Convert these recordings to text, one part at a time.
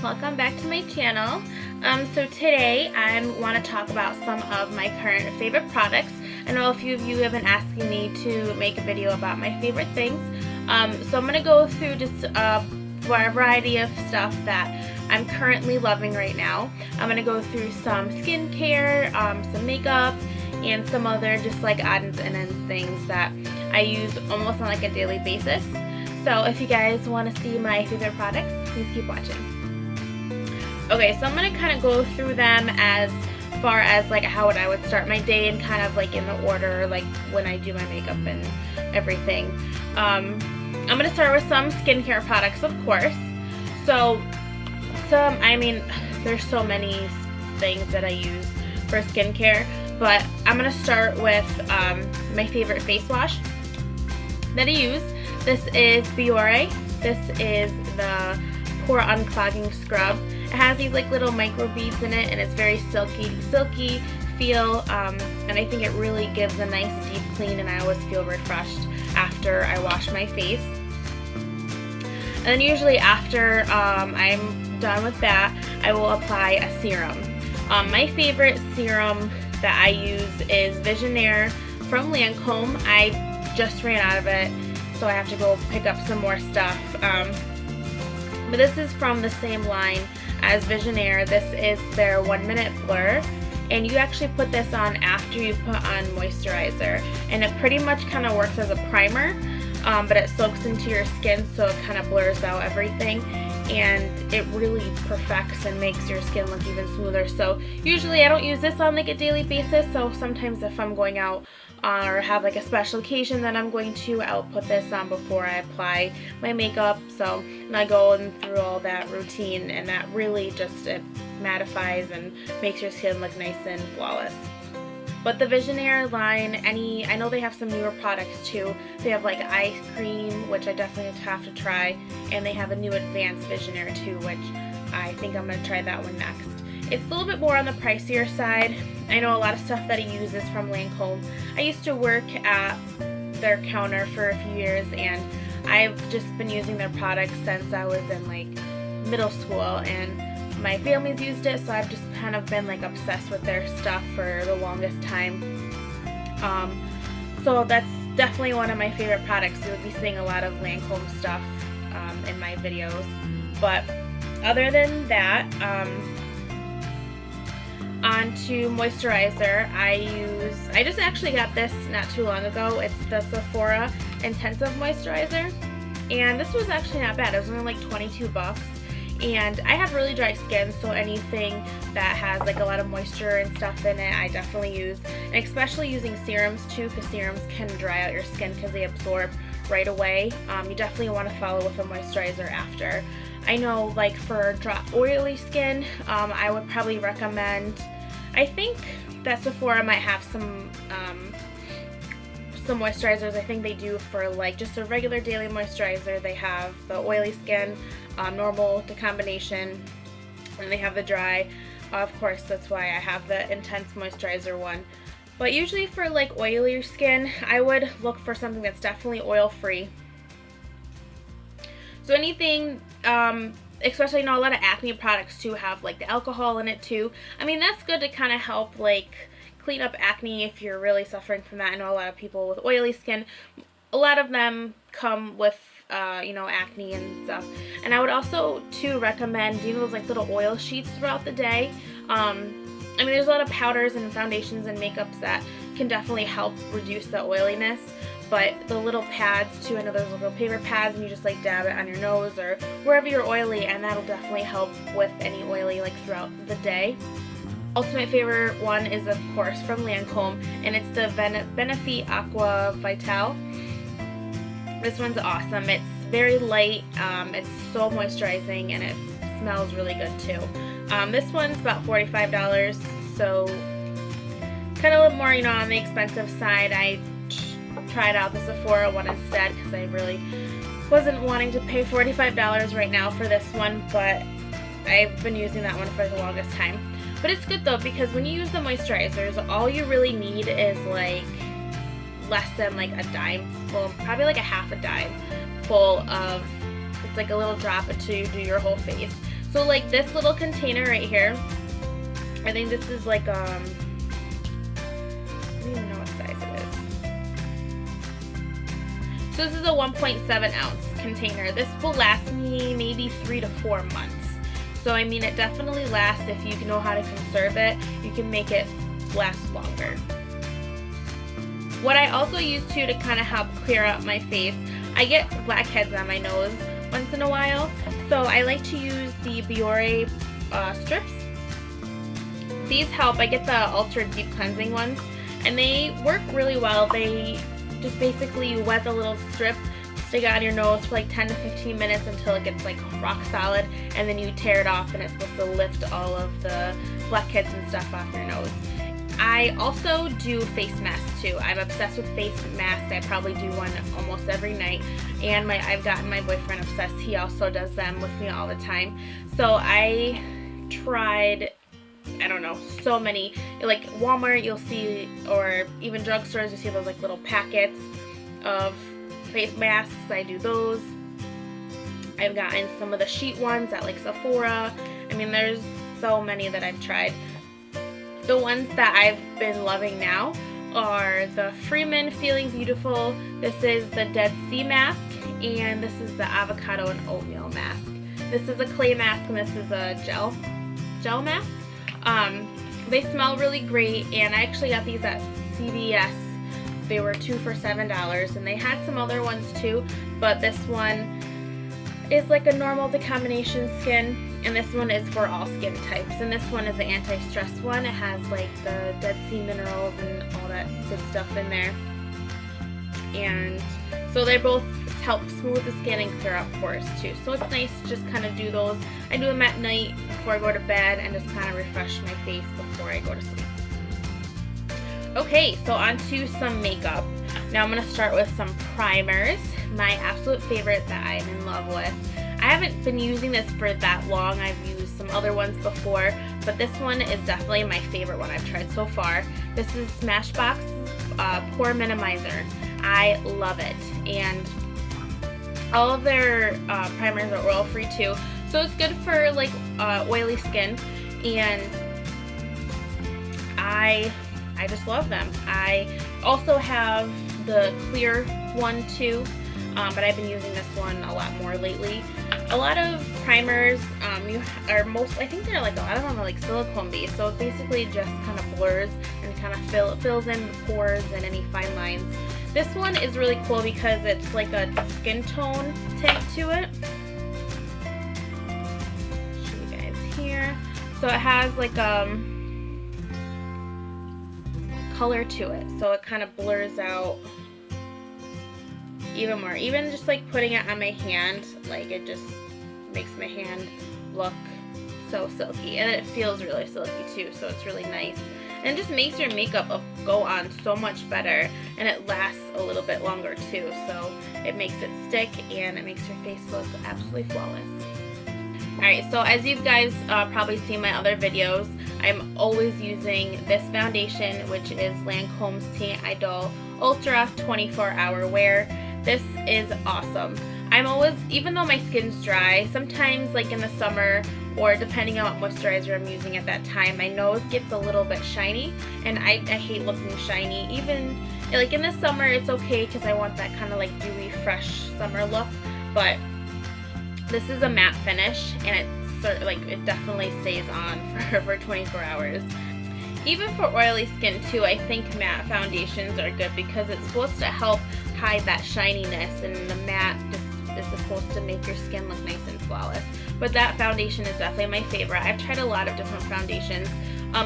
welcome back to my channel. So today I want to talk about some of my current favorite products. I know a few of you have been asking me to make a video about my favorite things. So I'm going to go through just a variety of stuff that I'm currently loving right now. I'm going to go through some skincare, some makeup, and some other just like odds and ends things that I use almost on like a daily basis. So if you guys want to see my favorite products, please keep watching. Okay, so I'm going to kind of go through them as far as like how I would start my day and kind of like in the order like when I do my makeup and everything. I'm going to start with some skincare products, of course. So there's so many things that I use for skincare, but I'm going to start with my favorite face wash that I use. This is Biore. This is the Pore Unclogging Scrub. It has these like little micro beads in it, and it's very silky feel, and I think it really gives a nice deep clean, and I always feel refreshed after I wash my face. And then usually after I'm done with that, I will apply a serum. My favorite serum that I use is Visionaire from Lancome. I just ran out of it, so I have to go pick up some more stuff. But this is from the same line as Visionaire. This is their 1 Minute Blur, and you actually put this on after you put on moisturizer, and it pretty much kind of works as a primer, but it soaks into your skin, so it kind of blurs out everything, and it really perfects and makes your skin look even smoother. So usually I don't use this on like a daily basis, so sometimes if I'm going out or have like a special occasion that I'm going to, I'll put this on before I apply my makeup. So, and I go through all that routine, and that really just, it mattifies and makes your skin look nice and flawless. But the Visionaire line, I know they have some newer products too. They have like eye cream, which I definitely have to try, and they have a new advanced Visionaire too, which I think I'm going to try that one next. It's a little bit more on the pricier side. I know a lot of stuff that I use is from Lancome. I used to work at their counter for a few years, and I've just been using their products since I was in like middle school, and my family's used it, so I've just kind of been like obsessed with their stuff for the longest time. So that's definitely one of my favorite products. You'll be seeing a lot of Lancome stuff in my videos. But other than that, on to moisturizer. I just actually got this not too long ago. It's the Sephora Intensive Moisturizer, and this was actually not bad. It was only like 22 bucks. And I have really dry skin, so anything that has like a lot of moisture and stuff in it, I definitely use. And especially using serums too, because serums can dry out your skin because they absorb right away. You definitely want to follow with a moisturizer after. I know like for oily skin, I would probably recommend, I think that Sephora might have some moisturizers. I think they do for like just a regular daily moisturizer. They have the oily skin, normal, the combination, and they have the dry. Of course, that's why I have the intense moisturizer one. But usually for like oilier skin, I would look for something that's definitely oil free. So anything, especially, you know, a lot of acne products too have like the alcohol in it too. I mean, that's good to kind of help like clean up acne if you're really suffering from that. I know a lot of people with oily skin, a lot of them come with you know, acne and stuff. And I would also too recommend doing those like little oil sheets throughout the day. I mean, there's a lot of powders and foundations and makeups that can definitely help reduce the oiliness, but the little pads too, I know there's little paper pads, and you just like dab it on your nose or wherever you're oily, and that'll definitely help with any oily like throughout the day. Ultimate favorite one is of course from Lancome, and it's the Benefit Aqua Vital. This one's awesome. It's very light, it's so moisturizing, and it smells really good too. This one's about $45, so kind of a little more, you know, on the expensive side. I tried out the Sephora one instead because I really wasn't wanting to pay $45 right now for this one, but I've been using that one for the longest time. But it's good though, because when you use the moisturizers, all you really need is like less than like a dime, well, probably like a half a dime full of, it's like a little drop until you do your whole face. So like this little container right here, I think this is like I don't even know what size it is. So this is a 1.7 ounce container. This will last me maybe 3 to 4 months. So I mean, it definitely lasts. If you know how to conserve it, you can make it last longer. What I also use too to kind of help clear up my face, I get blackheads on my nose once in a while, so I like to use the Biore strips. These help. I get the ultra deep cleansing ones, and they work really well. They just basically wet the little strip, stick it on your nose for like 10 to 15 minutes until it gets like rock solid, and then you tear it off, and it's supposed to lift all of the blackheads and stuff off your nose. I also do face masks too. I'm obsessed with face masks. I probably do one almost every night, and I've gotten my boyfriend obsessed. He also does them with me all the time. So I tried, I don't know, so many. Like Walmart, you'll see, or even drugstores, you see those like little packets of face masks. I do those. I've gotten some of the sheet ones at like Sephora. I mean, there's so many that I've tried. The ones that I've been loving now are the Freeman Feeling Beautiful. This is the Dead Sea mask, and this is the Avocado and Oatmeal mask. This is a clay mask, and this is a gel mask. They smell really great, and I actually got these at CVS. They were 2 for $7, and they had some other ones too, but this one is like a normal to combination skin, and this one is for all skin types, and this one is the anti-stress one. It has like the Dead Sea minerals and all that good stuff in there, and so they both help smooth the skin and clear out pores too. So it's nice to just kind of do those. I do them at night before I go to bed and just kind of refresh my face before I go to sleep. Okay, so on to some makeup. Now I'm going to start with some primers. My absolute favorite that I'm in love with. I haven't been using this for that long. I've used some other ones before, but this one is definitely my favorite one I've tried so far. This is Smashbox Pore Minimizer. I love it, and all of their primers are oil free too, so it's good for like oily skin, and I just love them. I also have the clear one too, but I've been using this one a lot more lately. A lot of primers I think they're like, a lot of them are like silicone based, so it basically just kind of blurs and kind of fills in the pores and any fine lines. This one is really cool because it's like a skin tone tint to it. Show you guys here. So it has like color to it, so it kind of blurs out even more. Even just like putting it on my hand, like it just makes my hand look so silky, and it feels really silky too, so it's really nice. And it just makes your makeup go on so much better, and it lasts a little bit longer too, so it makes it stick and it makes your face look absolutely flawless. Alright, so as you guys probably seen my other videos, I'm always using this foundation, which is Lancome's Teint Idol Ultra 24-Hour Wear. This is awesome. I'm always, even though my skin's dry, sometimes like in the summer, or depending on what moisturizer I'm using at that time, my nose gets a little bit shiny, and I hate looking shiny. Even like in the summer, it's okay because I want that kind of like dewy, fresh summer look, but this is a matte finish, and it definitely stays on for 24 hours. Even for oily skin too, I think matte foundations are good because it's supposed to help hide that shininess, and the matte is supposed to make your skin look nice and flawless. But that foundation is definitely my favorite. I've tried a lot of different foundations.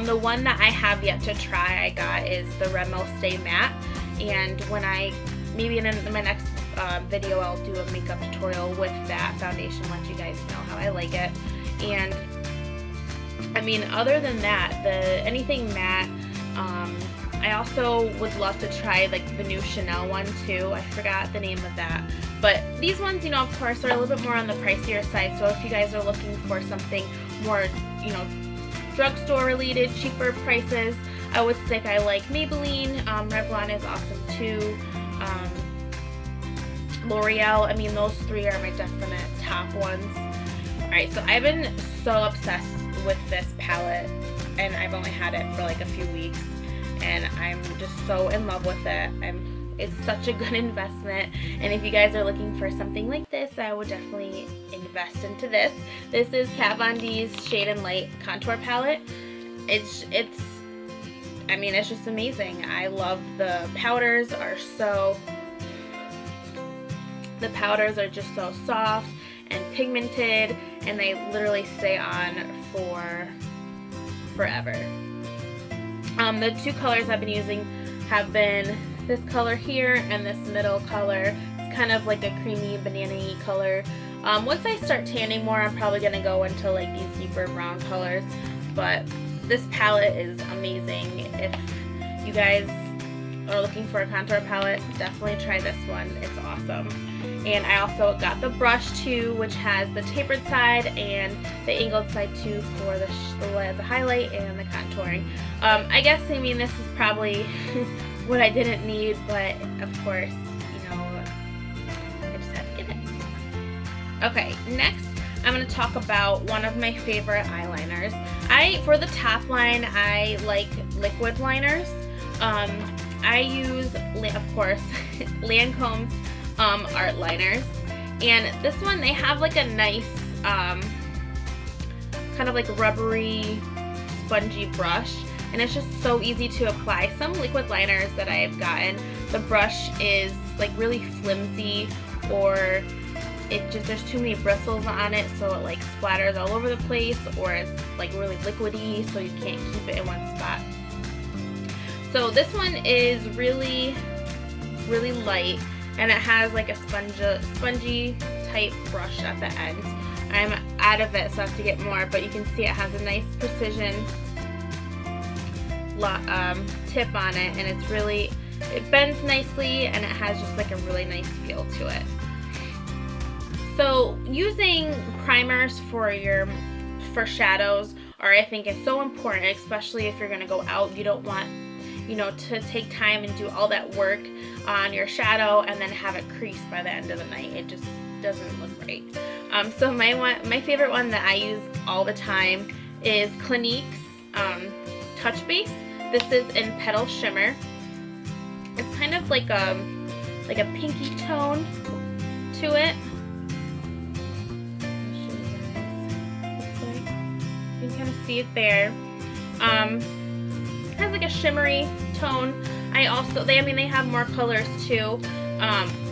The one that I have yet to try I got is the Rimmel Stay Matte, and maybe in my next video I'll do a makeup tutorial with that foundation, let you guys know how I like it. And I mean, other than that, anything matte, I also would love to try like the new Chanel one too. I forgot the name of that. But these ones, you know, of course, are a little bit more on the pricier side. So if you guys are looking for something more, you know, drugstore related, cheaper prices, I would say I like Maybelline. Revlon is awesome too. L'Oreal. I mean, those three are my definite top ones. Alright, so I've been so obsessed with this palette, and I've only had it for like a few weeks, and I'm just so in love with it. It's such a good investment, and if you guys are looking for something like this, I would definitely invest into this. This is Kat Von D's Shade and Light Contour Palette. It's just amazing. I love the powders are just so soft and pigmented, and they literally stay on for forever. The two colors I've been using have been this color here and this middle color. It's kind of like a creamy banana-y color. Once I start tanning more, I'm probably going to go into like these deeper brown colors, but this palette is amazing. If you guys are looking for a contour palette, definitely try this one. It's awesome. And I also got the brush too, which has the tapered side and the angled side too for the highlight and the contouring. I guess, this is probably what I didn't need, but of course, I just had to get it. Okay, next I'm going to talk about one of my favorite eyeliners. For the top line, I like liquid liners. I use, of course, Lancome's art liners, and this one, they have like a nice kind of like rubbery spongy brush, and it's just so easy to apply. Some liquid liners that I have gotten, the brush is like really flimsy, or there's too many bristles on it, so it like splatters all over the place, or it's like really liquidy, so you can't keep it in one spot. So this one is really, really light, and it has like a spongy type brush at the end. I'm out of it, so I have to get more, but you can see it has a nice precision tip on it, and it bends nicely, and it has just like a really nice feel to it. So using primers for shadows, I think is so important, especially if you're going to go out. You don't want to take time and do all that work on your shadow and then have it crease by the end of the night. It just doesn't look right. So my favorite one that I use all the time is Clinique's Touch Base. This is in Petal Shimmer. It's kind of like a pinky tone to it. You can kind of see it there. Has like a shimmery tone. They have more colors too,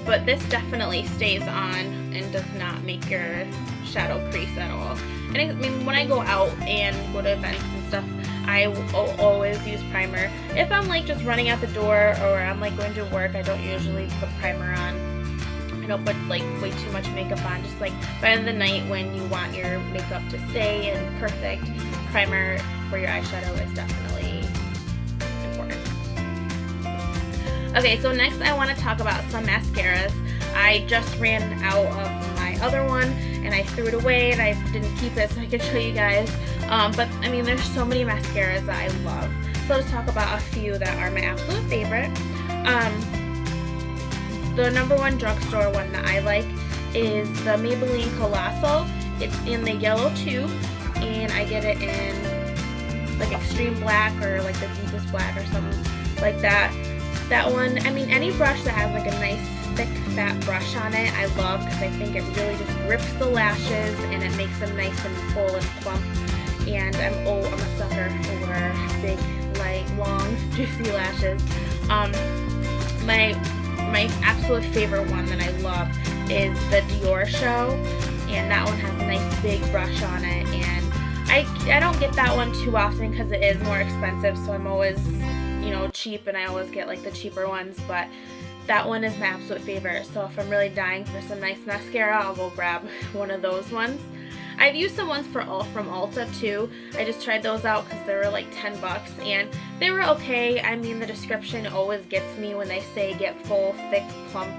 but this definitely stays on and does not make your shadow crease at all. And when I go out and go to events and stuff, I will always use primer. If I'm like just running out the door, or I'm like going to work, I don't usually put primer on. I don't put like way too much makeup on. Just like by the end of the night, when you want your makeup to stay and perfect, primer for your eyeshadow is definitely important. Okay, so next I want to talk about some mascaras. I just ran out of my other one, and I threw it away, and I didn't keep it so I could show you guys. But there's so many mascaras that I love. So let's talk about a few that are my absolute favorite. The number one drugstore one that I like is the Maybelline Colossal. It's in the yellow tube, and I get it in like extreme black or like the deepest black or something like that. That one, any brush that has like a nice thick fat brush on it, I love, because I think it really just grips the lashes and it makes them nice and full and plump. And I'm a sucker for big, light, long, juicy lashes. My absolute favorite one that I love is the Dior Show, and that one has a nice big brush on it, and I don't get that one too often because it is more expensive, so I'm always cheap, and I always get like the cheaper ones, but that one is my absolute favorite. So if I'm really dying for some nice mascara, I'll go grab one of those ones. I've used some ones from Ulta too. I just tried those out because they were like 10 bucks, and they were okay. The description always gets me when they say get full, thick, plump,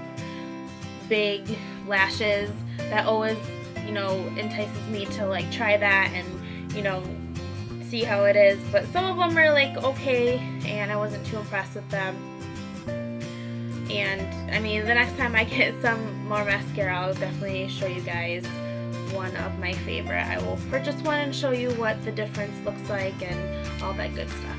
big lashes. That always, entices me to like try that and, see how it is. But some of them are like okay, and I wasn't too impressed with them. And the next time I get some more mascara, I'll definitely show you guys one of my favorite. I will purchase one and show you what the difference looks like and all that good stuff.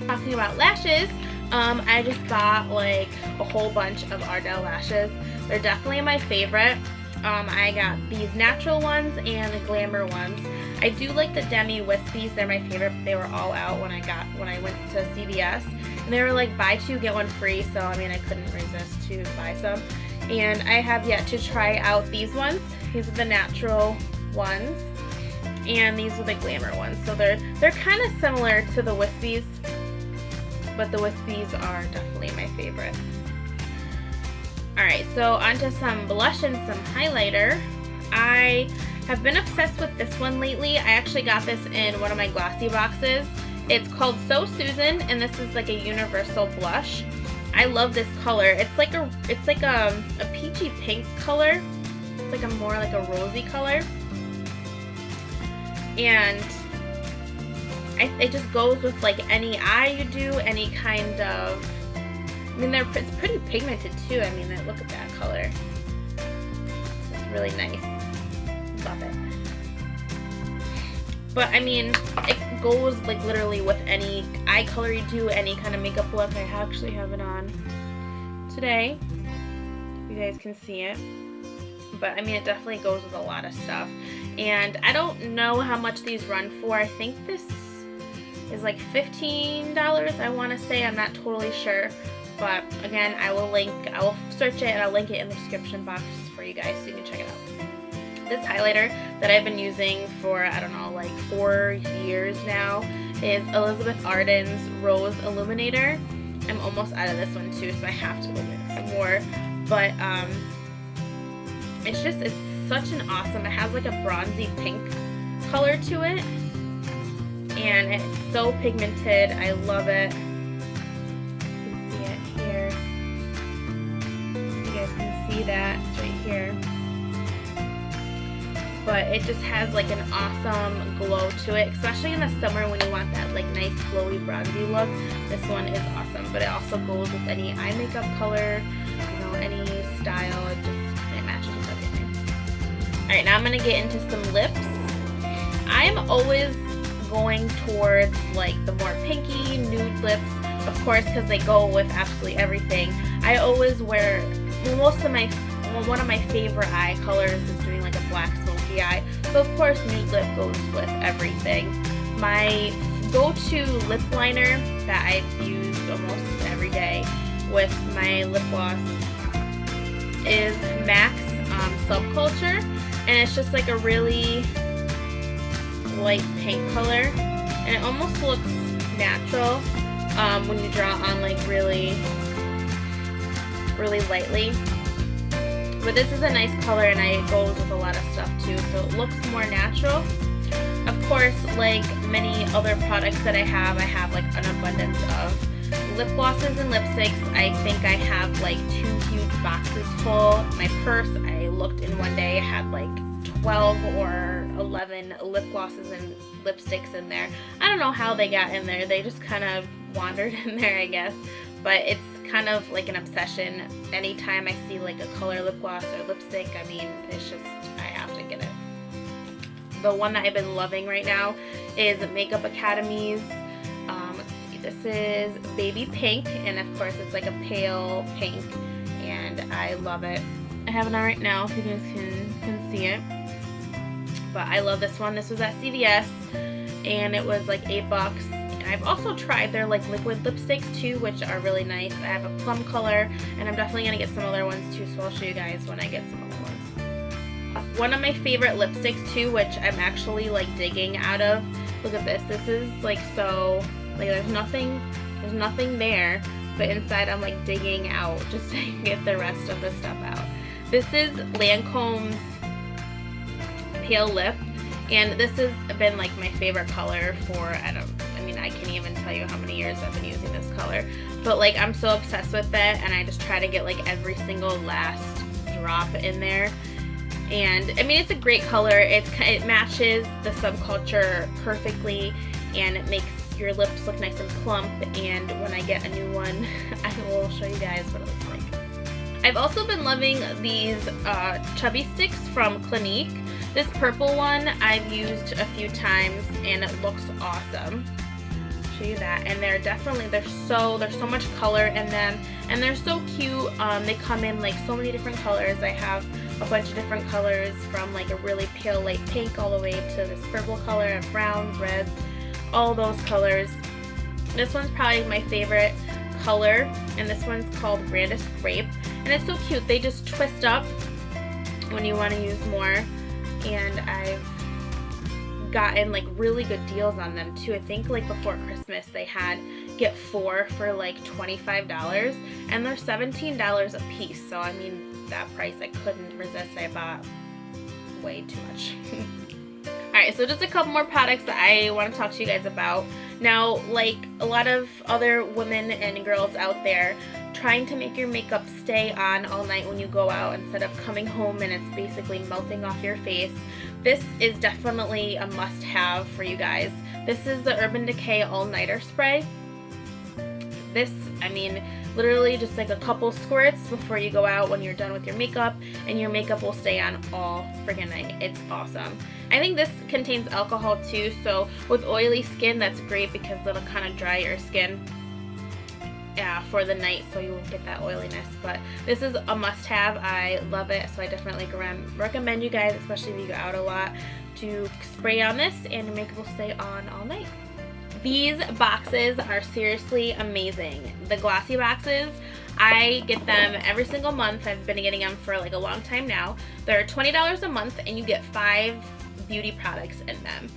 Talking about lashes, I just bought like a whole bunch of Ardell lashes. They're definitely my favorite. I got these natural ones and the glamour ones. I do like the Demi Wispies. They're my favorite, but they were all out when I went to CVS. And they were like buy two get one free, so I mean I couldn't resist to buy some. And I have yet to try out these ones. These are the natural ones, and these are the glamour ones. So they're kind of similar to the Wispies, but the Wispies are definitely my favorite. Alright, so onto some blush and some highlighter. I have been obsessed with this one lately. I actually got this in one of my Glossy boxes. It's called So Susan, and this is like a universal blush. I love this color. It's like a peachy pink color. It's like more like a rosy color. And it just goes with like any eye you do, any kind of, I mean it's pretty pigmented too. I mean look at that color. It's really nice. Love it. But I mean it goes like literally with any eye color you do, any kind of makeup look. I actually have it on today. You guys can see it. But I mean it definitely goes with a lot of stuff. And I don't know how much these run for. I think this is like $15, I want to say. I'm not totally sure. But again, I will search it and I'll link it in the description box for you guys so you can check it out. This highlighter that I've been using for, I don't know, like 4 years now is Elizabeth Arden's Rose Illuminator. I'm almost out of this one too, so I have to illuminate some more. But it's such an awesome, it has like a bronzy pink color to it. And it's so pigmented. I love it. You can see it here. You guys can see that. It's right here. But it just has like an awesome glow to it, especially in the summer when you want that like nice glowy bronzy look. This one is awesome, but it also goes with any eye makeup color, you know, any style. It matches with everything. Alright, now I'm going to get into some lips. I'm always going towards like the more pinky, nude lips, of course, because they go with absolutely everything. I always wear, one of my favorite eye colors is doing like a black smoky eye, so of course nude lip goes with everything. My go-to lip liner that I've used almost every day with my lip gloss is MAC's Subculture, and it's just like a really light pink color, and it almost looks natural when you draw on like really lightly. But this is a nice color, and it goes with a lot of stuff too, so it looks more natural. Of course, like many other products that I have like an abundance of lip glosses and lipsticks. I think I have like 2 huge boxes full. My purse, I looked in one day, had like 12 or 11 lip glosses and lipsticks in there. I don't know how they got in there. They just kind of wandered in there, I guess. But it's kind of like an obsession. Anytime I see like a color lip gloss or lipstick, I mean, it's just, I have to get it. The one that I've been loving right now is Makeup Academy's, let's see, this is Baby Pink, and of course it's like a pale pink, and I love it. I have it on right now if you guys can see it. But I love this one. This was at CVS, and it was like $8. I've also tried their like liquid lipsticks too, which are really nice. I have a plum color, and I'm definitely going to get some other ones too, so I'll show you guys when I get some other ones. One of my favorite lipsticks too, which I'm actually like digging out of. Look at this. This is like so, like there's nothing there, but inside I'm like digging out just to get the rest of the stuff out. This is Lancome's Pale Lip, and this has been like my favorite color for, I can't even tell you how many years I've been using this color, but like I'm so obsessed with it, and I just try to get like every single last drop in there. And I mean, it's a great color. It matches the Subculture perfectly, and it makes your lips look nice and plump. And when I get a new one, I will show you guys what it looks like. I've also been loving these chubby sticks from Clinique. This purple one I've used a few times and it looks awesome. Show you that. And they're definitely, there's so much color in them and they're so cute. They come in like so many different colors. I have a bunch of different colors from like a really pale light pink all the way to this purple color and browns, reds, all those colors. This one's probably my favorite color, and this one's called Grandest Grape, and it's so cute. They just twist up when you want to use more, and I've gotten like really good deals on them too. I think like before Christmas they had get 4 for like $25, and they're $17 a piece, so I mean that price I couldn't resist. I bought way too much. Alright, so just a couple more products that I want to talk to you guys about. Now, like a lot of other women and girls out there, trying to make your makeup stay on all night when you go out instead of coming home and it's basically melting off your face, this is definitely a must-have for you guys. This is the Urban Decay All-Nighter Spray. This, I mean, literally just like a couple squirts before you go out when you're done with your makeup, and your makeup will stay on all freaking night. It's awesome. I think this contains alcohol too, so with oily skin that's great because it'll kind of dry your skin for the night so you won't get that oiliness. But this is a must-have. I love it, so I definitely recommend you guys, especially if you go out a lot, to spray on this and your makeup will stay on all night. These boxes are seriously amazing. The Glossy boxes, I get them every single month. I've been getting them for like a long time now. They're $20 a month and you get 5 beauty products in them.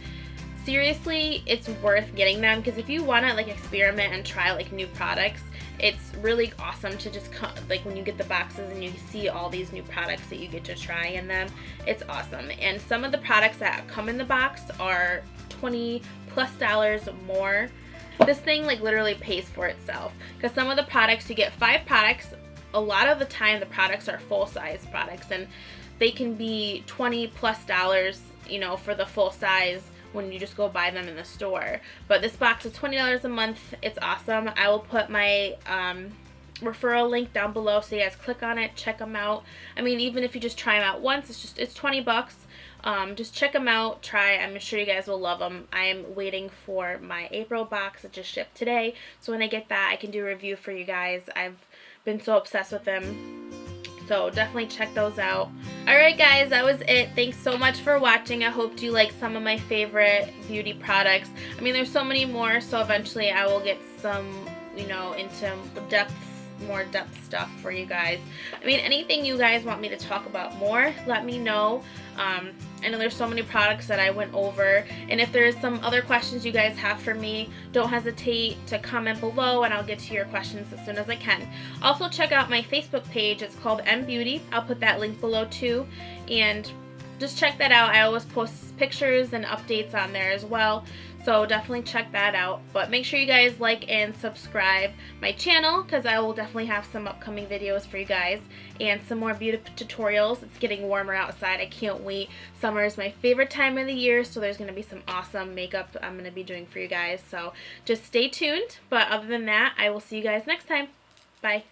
Seriously, it's worth getting them because if you want to like experiment and try like new products, it's really awesome to just like when you get the boxes and you see all these new products that you get to try in them. It's awesome. And some of the products that come in the box are $20+ more. This thing like literally pays for itself because some of the products, you get 5 products. A lot of the time the products are full-size products and they can be $20+, you know, for the full size when you just go buy them in the store. But this box is $20 a month. It's awesome. I will put my referral link down below so you guys click on it, check them out. I mean, even if you just try them out once, it's 20 bucks. Just check them out, try. I'm sure you guys will love them. I am waiting for my April box that just shipped today, so when I get that I can do a review for you guys. I've been so obsessed with them, so definitely check those out. Alright guys, that was it. Thanks so much for watching. I hope you like some of my favorite beauty products. I mean, there's so many more, so eventually I will get some, you know, into more depth stuff for you guys. I mean, anything you guys want me to talk about more, let me know. I know there's so many products that I went over, and if there's some other questions you guys have for me, don't hesitate to comment below and I'll get to your questions as soon as I can. Also check out my Facebook page. It's called M Beauty. I'll put that link below too, and just check that out. I always post pictures and updates on there as well, so definitely check that out. But make sure you guys like and subscribe my channel because I will definitely have some upcoming videos for you guys and some more beauty tutorials. It's getting warmer outside. I can't wait. Summer is my favorite time of the year, so there's going to be some awesome makeup I'm going to be doing for you guys. So just stay tuned. But other than that, I will see you guys next time. Bye.